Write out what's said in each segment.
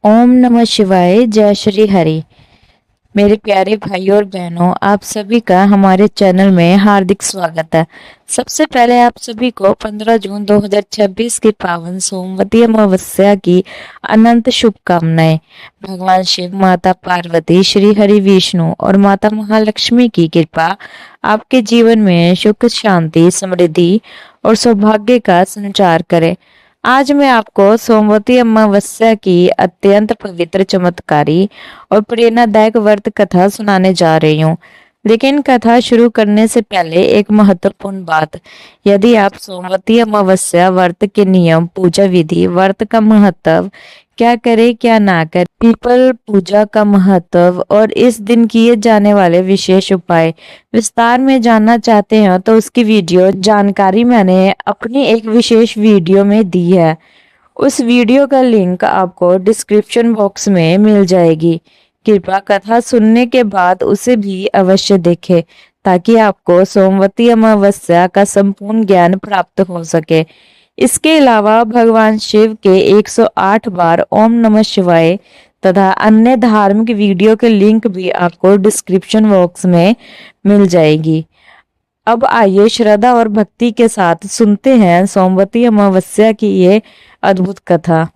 ओम नमः शिवाय। जय श्री हरि। मेरे प्यारे भाई और बहनों, आप सभी का हमारे चैनल में हार्दिक स्वागत है। सबसे पहले आप सभी को 15 जून 2026 की पावन सोमवती अमावस्या की अनंत शुभकामनाएं। भगवान शिव, माता पार्वती, श्री हरि विष्णु और माता महालक्ष्मी की कृपा आपके जीवन में सुख, शांति, समृद्धि और सौभाग्य का संचार करे। आज मैं आपको सोमवती अमावस्या की अत्यंत पवित्र, चमत्कारी और प्रेरणादायक व्रत कथा सुनाने जा रही हूँ। लेकिन कथा शुरू करने से पहले एक महत्वपूर्ण बात। यदि आप सोमवती अमावस्या व्रत के नियम, पूजा विधि, व्रत का महत्व, क्या करे क्या ना करे, पीपल पूजा का महत्व और इस दिन किए जाने वाले विशेष उपाय विस्तार में जानना चाहते हैं तो उसकी वीडियो जानकारी मैंने अपनी एक विशेष वीडियो में दी है। उस वीडियो का लिंक आपको डिस्क्रिप्शन बॉक्स में मिल जाएगी। कृपया कथा सुनने के बाद उसे भी अवश्य देखें ताकि आपको सोमवती अमावस्या का संपूर्ण ज्ञान प्राप्त हो सके। इसके अलावा भगवान शिव के 108 बार ओम नमः शिवाय तथा अन्य धार्मिक वीडियो के लिंक भी आपको डिस्क्रिप्शन बॉक्स में मिल जाएगी। अब आइए श्रद्धा और भक्ति के साथ सुनते हैं सोमवती अमावस्या की ये अद्भुत कथा।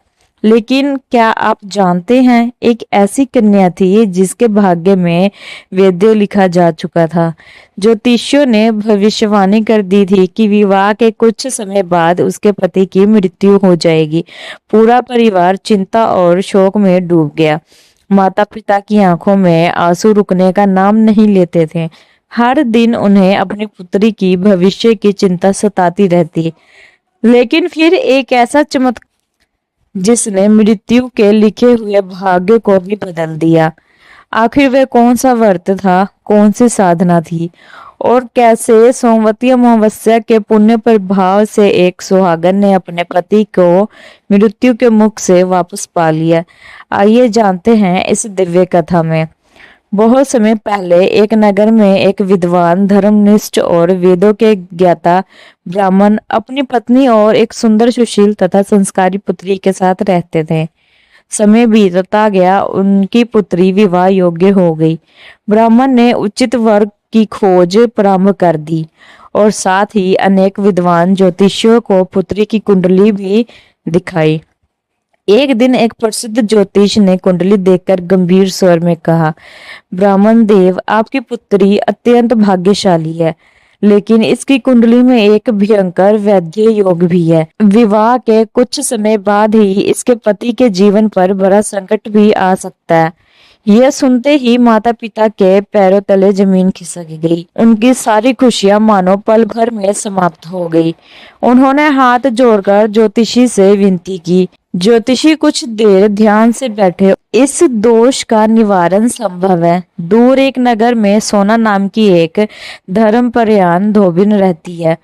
लेकिन क्या आप जानते हैं, एक ऐसी कन्या थी जिसके भाग्य में वेद्य लिखा जा चुका था। ज्योतिषियों ने भविष्यवाणी कर दी थी कि विवाह के कुछ समय बाद उसके पति की मृत्यु हो जाएगी। पूरा परिवार चिंता और शोक में डूब गया। माता पिता की आंखों में आंसू रुकने का नाम नहीं लेते थे। हर दिन उन्हें अपनी पुत्री की भविष्य की चिंता सताती रहती। लेकिन फिर एक ऐसा चमत्कार जिसने मृत्यु के लिखे हुए भाग्य को भी बदल दिया। आखिर वह कौन सा व्रत था, कौन सी साधना थी और कैसे सोमवती अमावस्या के पुण्य प्रभाव से एक सुहागन ने अपने पति को मृत्यु के मुख से वापस पा लिया। आइए जानते हैं इस दिव्य कथा में। बहुत समय पहले एक नगर में एक विद्वान, धर्मनिष्ठ और वेदों के ज्ञाता ब्राह्मण अपनी पत्नी और एक सुंदर, सुशील तथा संस्कारी पुत्री के साथ रहते थे। समय बीतता गया, उनकी पुत्री विवाह योग्य हो गई। ब्राह्मण ने उचित वर की खोज प्रारंभ कर दी और साथ ही अनेक विद्वान ज्योतिषियों को पुत्री की कुंडली भी दिखाई। एक दिन एक प्रसिद्ध ज्योतिष ने कुंडली देखकर गंभीर स्वर में कहा, ब्राह्मण देव, आपकी पुत्री अत्यंत भाग्यशाली है, लेकिन इसकी कुंडली में एक भयंकर वैद्य योग भी है। विवाह के कुछ समय बाद ही इसके पति के जीवन पर बड़ा संकट भी आ सकता है। यह सुनते ही माता पिता के पैरों तले जमीन खिसक गई। उनकी सारी खुशियां मानो पल भर में समाप्त हो गई। उन्होंने हाथ जोड़कर ज्योतिषी से विनती की। ज्योतिषी कुछ देर ध्यान से बैठे। इस दोष का निवारण संभव है। दूर एक नगर में सोना नाम की एक धर्मपरायण धोबिन रहती है।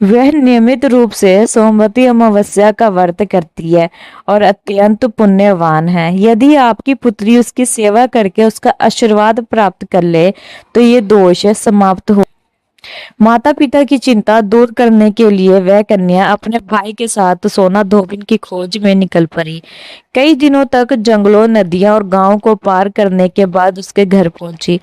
वह नियमित रूप से सोमवती अमावस्या का व्रत करती है और अत्यंत पुण्यवान है। यदि आपकी पुत्री उसकी सेवा करके उसका आशीर्वाद प्राप्त कर ले तो ये दोष समाप्त हो। माता पिता की चिंता दूर करने के लिए वह कन्या अपने भाई के साथ सोना धोबिन की खोज में निकल पड़ी। कई दिनों तक जंगलों, नदियां और गांव को पार करने के बाद उसके घर पहुंची,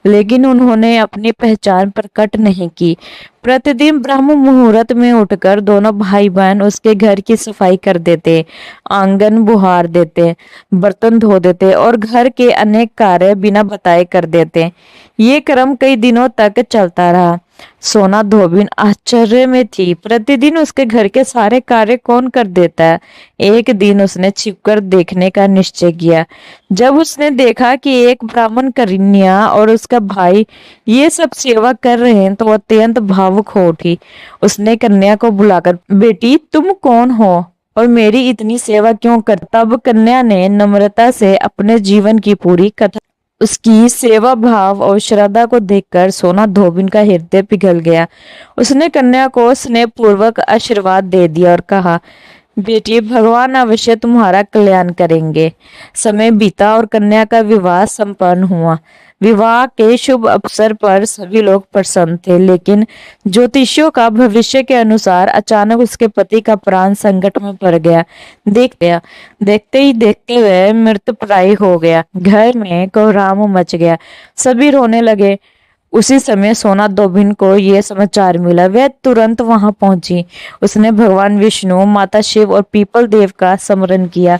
लेकिन उन्होंने अपनी पहचान प्रकट नहीं की। प्रतिदिन ब्रह्म मुहूर्त में उठकर दोनों भाई बहन उसके घर की सफाई कर देते, आंगन बुहार देते, बर्तन धो देते और घर के अनेक कार्य बिना बताए कर देते। ये क्रम कई दिनों तक चलता रहा। सोना धोबिन आश्चर्य में थी। प्रतिदिन उसके घर के सारे कार्य कौन कर देता है। एक दिन उसने छिपकर देखने का निश्चय किया। जब उसने देखा कि एक ब्राह्मण कन्या और उसका भाई ये सब सेवा कर रहे हैं तो अत्यंत भावुक हो उठी। उसने कन्या को बुलाकर, बेटी तुम कौन हो और मेरी इतनी सेवा क्यों कर। तब कन्या ने नम्रता से अपने जीवन की पूरी कथा। उसकी सेवा भाव और श्रद्धा को देखकर सोना धोबिन का हृदय पिघल गया। उसने कन्या को स्नेह पूर्वक आशीर्वाद दे दिया और कहा, बेटी, भगवान अवश्य तुम्हारा कल्याण करेंगे। समय बीता और कन्या का विवाह संपन्न हुआ। विवाह के शुभ अवसर पर सभी लोग प्रसन्न थे, लेकिन ज्योतिषियों का भविष्य के अनुसार अचानक उसके पति का प्राण संकट में पड़ गया। देखते ही देखते वह मृतप्राय हो गया। घर में कोहराम मच गया, सभी रोने लगे। उसी समय सोना दोबिन को यह समाचार मिला। वह तुरंत वहां पहुंची। उसने भगवान विष्णु, माता शिव और पीपल देव का स्मरण किया।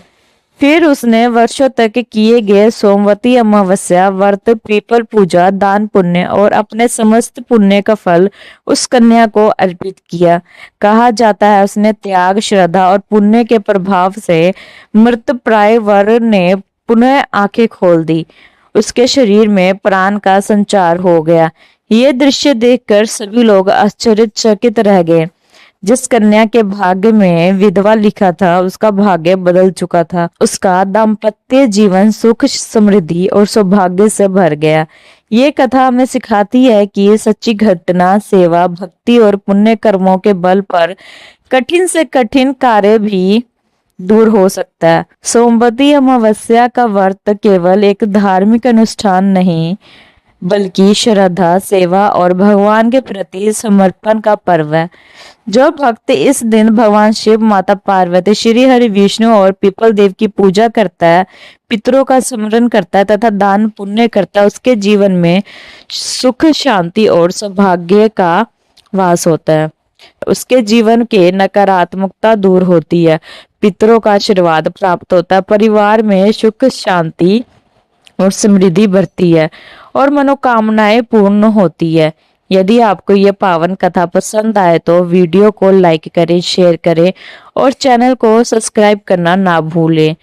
फिर उसने वर्षों तक किए गए सोमवती अमावस्या व्रत, पीपल पूजा, दान पुण्य और अपने समस्त पुण्य का फल उस कन्या को अर्पित किया। कहा जाता है उसने त्याग, श्रद्धा और पुण्य के प्रभाव से मृतप्राय वर ने पुनः आंखें खोल दी। उसके शरीर में प्राण का संचार हो गया। ये दृश्य देखकर सभी लोग आश्चर्यचकित रह गए। जिस कन्या के भाग्य में विधवा लिखा था, उसका भाग्य बदल चुका था। उसका दाम्पत्य जीवन सुख, समृद्धि और सौभाग्य से भर गया। ये कथा हमें सिखाती है कि सच्ची घटना, सेवा, भक्ति और पुण्य कर्मों के बल पर कठिन से कठिन कार्य भी दूर हो सकता है। सोमवती अमावस्या का व्रत केवल एक धार्मिक अनुष्ठान नहीं, बल्कि श्रद्धा, सेवा और भगवान के प्रति समर्पण का पर्व है। जो भक्त इस दिन भगवान शिव, माता पार्वती, श्री हरि विष्णु और पीपल देव की पूजा करता है, पितरों का स्मरण करता है तथा दान पुण्य करता है, उसके जीवन में सुख, शांति और सौभाग्य का वास होता है। उसके जीवन के नकारात्मकता दूर होती है, पितरों का आशीर्वाद प्राप्त होता है, परिवार में सुख, शांति और समृद्धि बढ़ती है और मनोकामनाएं पूर्ण होती है। यदि आपको यह पावन कथा पसंद आए तो वीडियो को लाइक करें, शेयर करें और चैनल को सब्सक्राइब करना ना भूलें।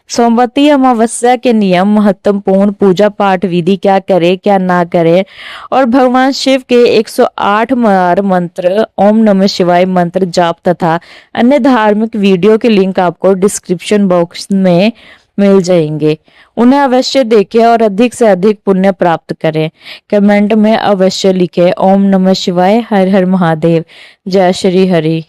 सोमवती अमावस्या के नियम, महत्वपूर्ण पूजा पाठ विधि, क्या करें क्या ना करें और भगवान शिव के 108 मार मंत्र, ओम नमः शिवाय मंत्र जाप तथा अन्य धार्मिक वीडियो के लिंक आपको डिस्क्रिप्शन बॉक्स में मिल जाएंगे। उन्हें अवश्य देखें और अधिक से अधिक पुण्य प्राप्त करें। कमेंट में अवश्य लिखें ओम नमः शिवाय, हर हर महादेव, जय श्री हरि।